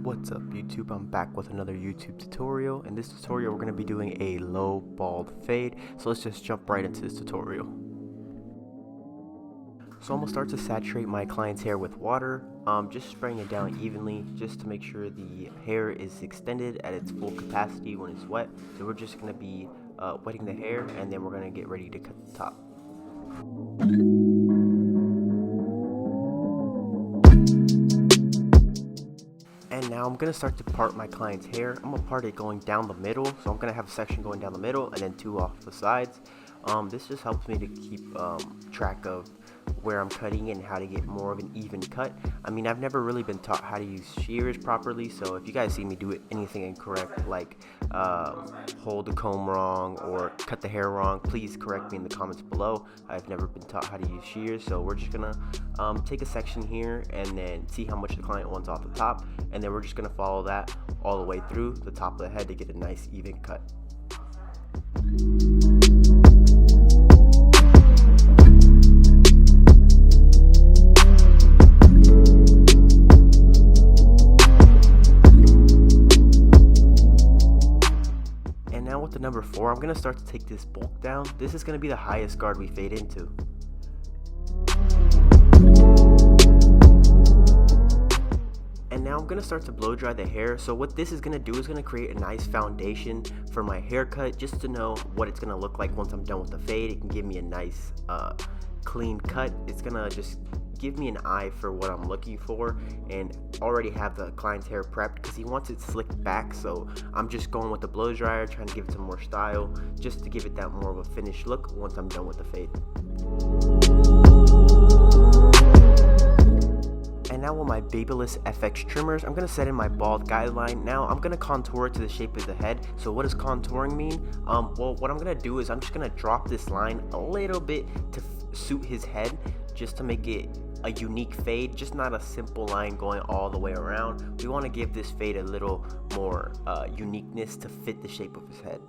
What's up YouTube? I'm back with another YouTube tutorial. In this tutorial we're going to be doing a low bald fade, so let's just jump right into this tutorial. So I'm going to start to saturate my client's hair with water, just spraying it down evenly just to make sure the hair is extended at its full capacity when it's wet. So we're just going to be wetting the hair, and then we're going to get ready to cut the top. And now I'm going to start to part my client's hair. I'm going to part it going down the middle. So I'm going to have a section going down the middle and then two off the sides. This just helps me to keep track of where I'm cutting and how to get more of an even cut. I mean, I've never really been taught how to use shears properly, so if you guys see me do anything incorrect, like hold the comb wrong or cut the hair wrong, please correct me in the comments below. I've never been taught how to use shears, so we're just gonna take a section here and then see how much the client wants off the top, and then we're just gonna follow that all the way through the top of the head to get a nice even cut. With the number 4, I'm going to start to take this bulk down. This is going to be the highest guard we fade into. And now I'm going to start to blow dry the hair. So what this is going to do is going to create a nice foundation for my haircut, just to know what it's going to look like once I'm done with the fade. It can give me a nice clean cut. It's going to just give me an eye for what I'm looking for, and already have the client's hair prepped because he wants it slicked back. So I'm just going with the blow dryer, trying to give it some more style, just to give it that more of a finished look once I'm done with the fade. And now with my Babyless FX trimmers, I'm going to set in my bald guideline. Now I'm going to contour it to the shape of the head. So what does contouring mean? Well, what I'm going to do is I'm just going to drop this line a little bit to suit his head, just to make it a unique fade, just not a simple line going all the way around. We want to give this fade a little more uniqueness to fit the shape of his head.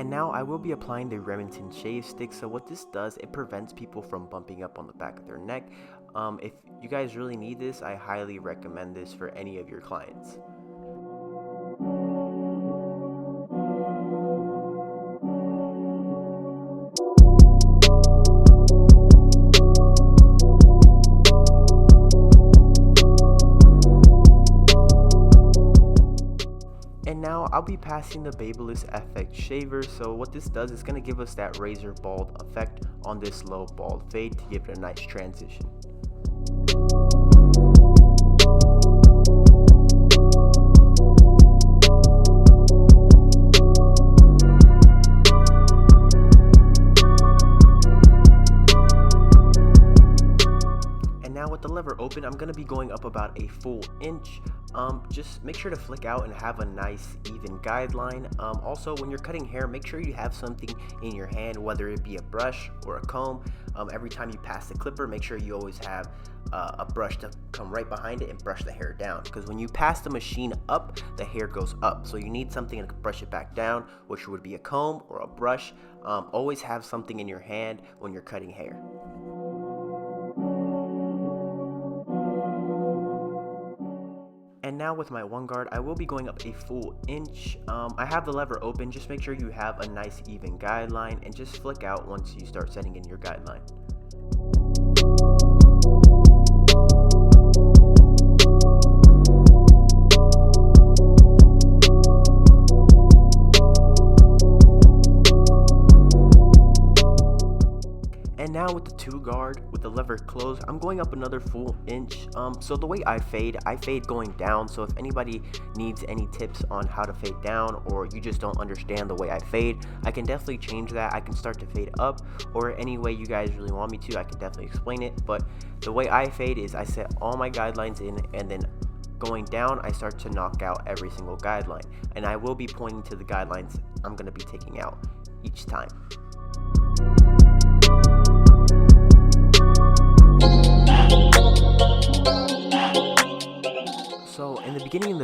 Now I will be applying the Remington shave stick. So what this does, it prevents people from bumping up on the back of their neck. If you guys really need this, I highly recommend this for any of your clients. And now I'll be passing the Babyless FX shaver. So what this does is going to give us that razor bald effect on this low bald fade to give it a nice transition. With the lever open, I'm going to be going up about a full inch. Just make sure to flick out and have a nice even guideline. Also, when you're cutting hair, make sure you have something in your hand, whether it be a brush or a comb. Every time you pass the clipper, make sure you always have a brush to come right behind it and brush the hair down, because when you pass the machine up, the hair goes up, so you need something to brush it back down, which would be a comb or a brush. Always have something in your hand when you're cutting hair. And now with my one guard, I will be going up a full inch. I have the lever open. Just make sure you have a nice even guideline, and just flick out once you start setting in your guideline. And now with the 2 guard, with the lever closed, I'm going up another full inch. So the way I fade going down. So if anybody needs any tips on how to fade down, or you just don't understand the way I fade, I can definitely change that. I can start to fade up, or any way you guys really want me to, I can definitely explain it. But the way I fade is I set all my guidelines in, and then going down, I start to knock out every single guideline, and I will be pointing to the guidelines I'm going to be taking out each time.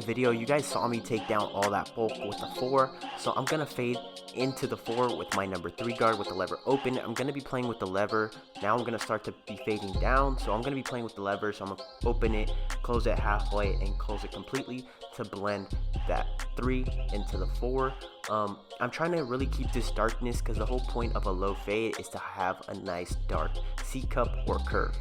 video, you guys saw me take down all that bulk with the 4, so I'm gonna fade into the 4 with my number 3 guard with the lever open. I'm gonna be playing with the lever. Now I'm gonna start to be fading down, so I'm gonna be playing with the lever. So I'm gonna open it, close it halfway, and close it completely to blend that 3 into the 4. I'm trying to really keep this darkness because the whole point of a low fade is to have a nice dark C cup or curve.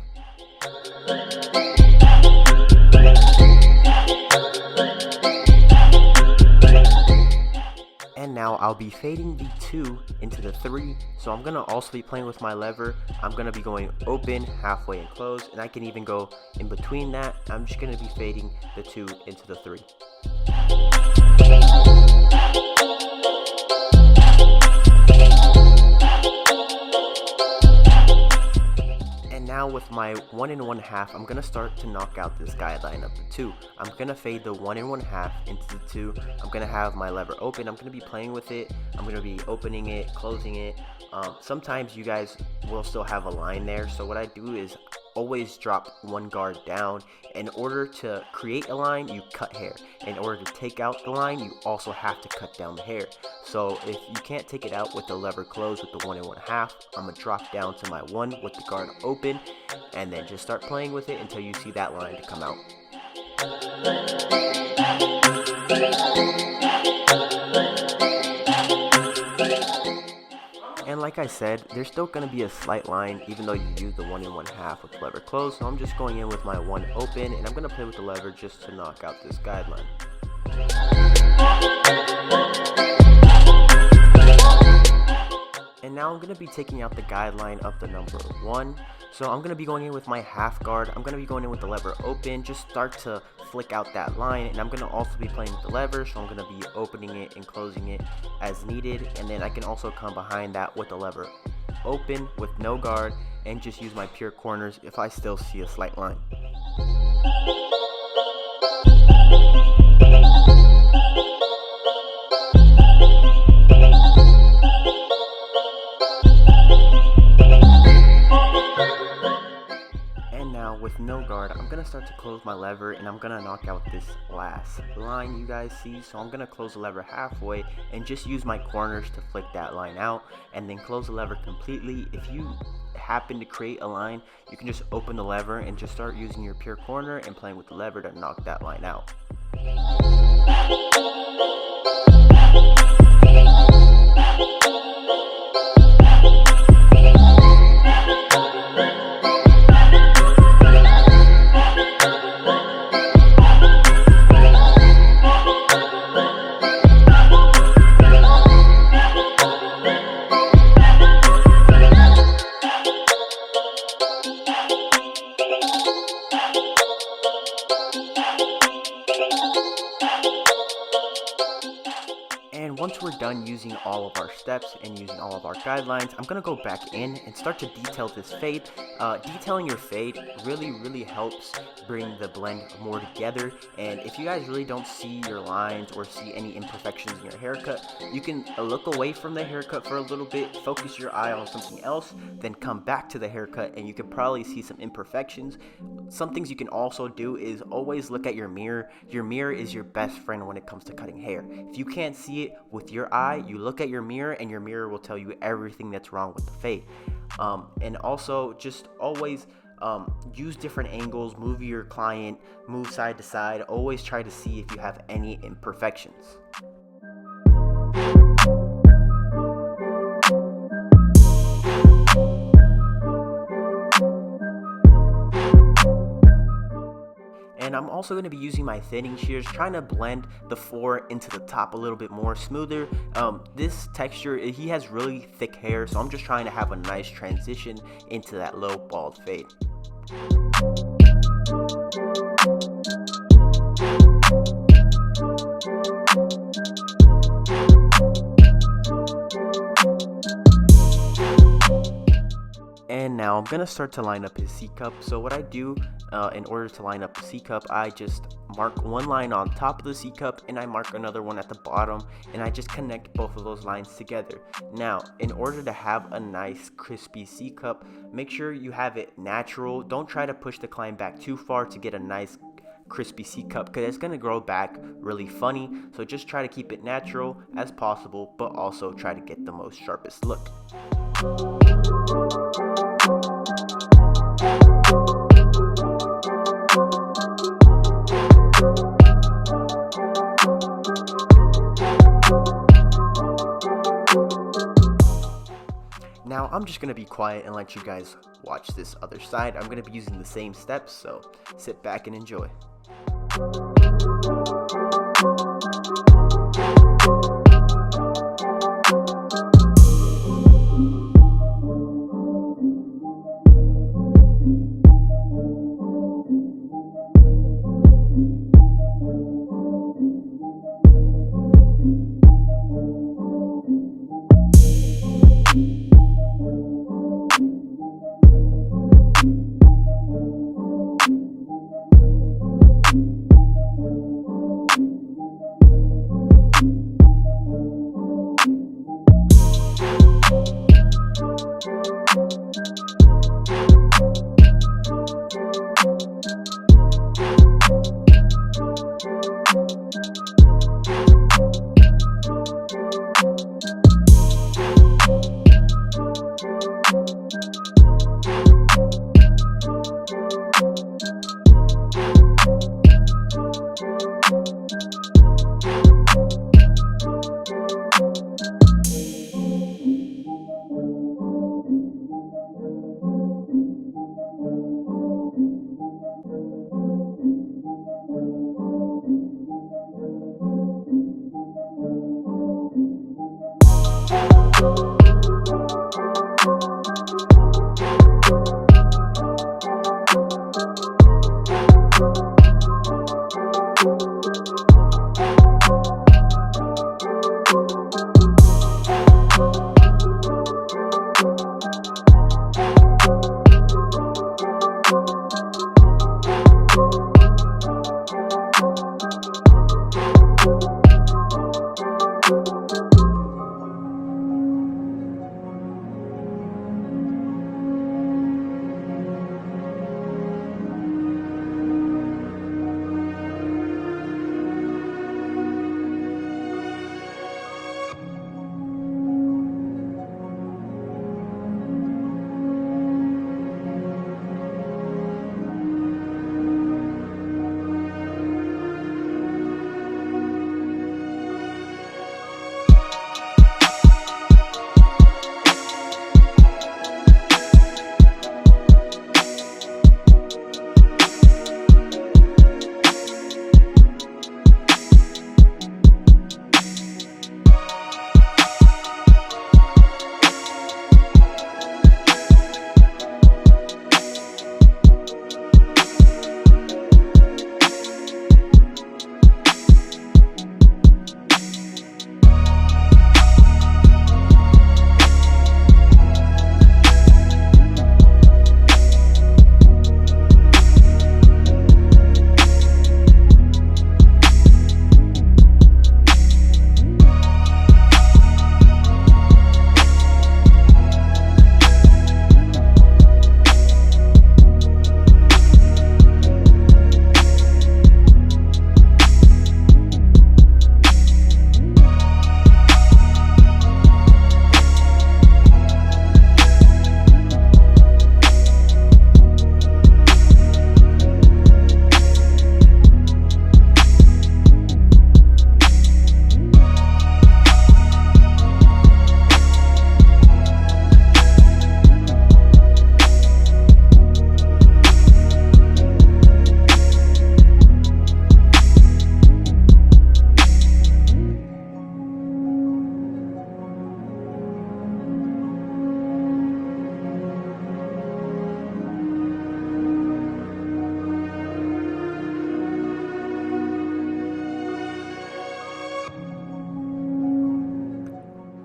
And now I'll be fading the 2 into the 3, so I'm gonna also be playing with my lever. I'm gonna be going open, halfway, and close, and I can even go in between that. I'm just gonna be fading the 2 into the 3. Now with my 1 1/2, I'm gonna start to knock out this guideline of the 2. I'm gonna fade the 1 1/2 into the 2. I'm gonna have my lever open. I'm gonna be playing with it. I'm gonna be opening it, closing it. Sometimes you guys will still have a line there, so what I do is always drop 1 guard down. In order to create a line, you cut hair. In order to take out the line, you also have to cut down the hair. So if you can't take it out with the lever closed with the 1 1/2, I'm gonna drop down to my 1 with the guard open, and then just start playing with it until you see that line to come out. And like I said, there's still going to be a slight line even though you use the 1 1/2 with the lever closed. So I'm just going in with my 1 open, and I'm going to play with the lever just to knock out this guideline. And now I'm going to be taking out the guideline of the number 1. So I'm going to be going in with my half guard. I'm going to be going in with the lever open, just start to flick out that line. And I'm going to also be playing with the lever, so I'm going to be opening it and closing it as needed. And then I can also come behind that with the lever open with no guard and just use my pure corners if I still see a slight line. With no guard, I'm gonna start to close my lever, and I'm gonna knock out this last line you guys see. So I'm gonna close the lever halfway and just use my corners to flick that line out, and then close the lever completely. If you happen to create a line, you can just open the lever and just start using your pure corner and playing with the lever to knock that line out. And once we're done using all of our steps and using all of our guidelines, I'm gonna go back in and start to detail this fade. Detailing your fade really helps bring the blend more together. And if you guys really don't see your lines or see any imperfections in your haircut, you can look away from the haircut for a little bit, focus your eye on something else, then come back to the haircut, and you can probably see some imperfections. Some things you can also do is always look at your mirror. Your mirror is your best friend when it comes to cutting hair. If you can't see it with your eye, you look at your mirror, and your mirror will tell you everything that's wrong with the fade. And also just always use different angles, move your client, move side to side. Always try to see if you have any imperfections. And I'm also going to be using my thinning shears, trying to blend the 4 into the top a little bit more smoother. This texture, he has really thick hair, so I'm just trying to have a nice transition into that low bald fade. And now I'm gonna start to line up his C cup. So what I do in order to line up the C cup, I just mark one line on top of the C cup and I mark another one at the bottom, and I just connect both of those lines together. Now, in order to have a nice crispy C cup, make sure you have it natural. Don't try to push the client back too far to get a nice crispy C cup because it's going to grow back really funny. So just try to keep it natural as possible, but also try to get the most sharpest look. Now I'm just going to be quiet and let you guys watch this other side. I'm going to be using the same steps, so sit back and enjoy.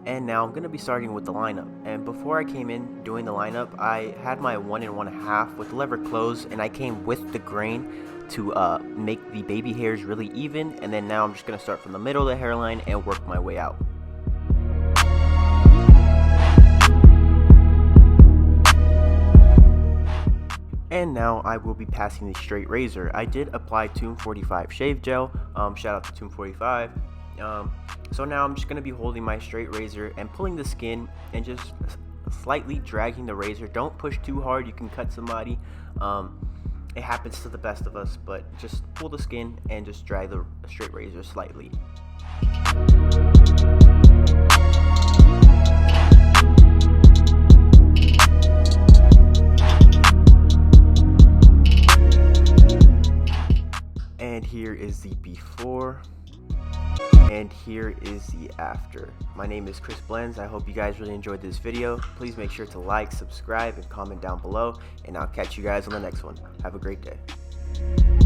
And now I'm going to be starting with the lineup. And before I came in doing the lineup, I had my 1 1/2 with the lever closed, and I came with the grain to make the baby hairs really even. And then now I'm just going to start from the middle of the hairline and work my way out. And now I will be passing the straight razor. I did apply Tomb 45 shave gel. Shout out to Tomb 45. So now I'm just going to be holding my straight razor and pulling the skin and just slightly dragging the razor. Don't push too hard, you can cut somebody. It happens to the best of us, but just pull the skin and just drag the straight razor slightly. And here is the before, and here is the after. My name is Chris Blends. I hope you guys really enjoyed this video. Please make sure to like, subscribe, and comment down below, and I'll catch you guys on the next one. Have a great day.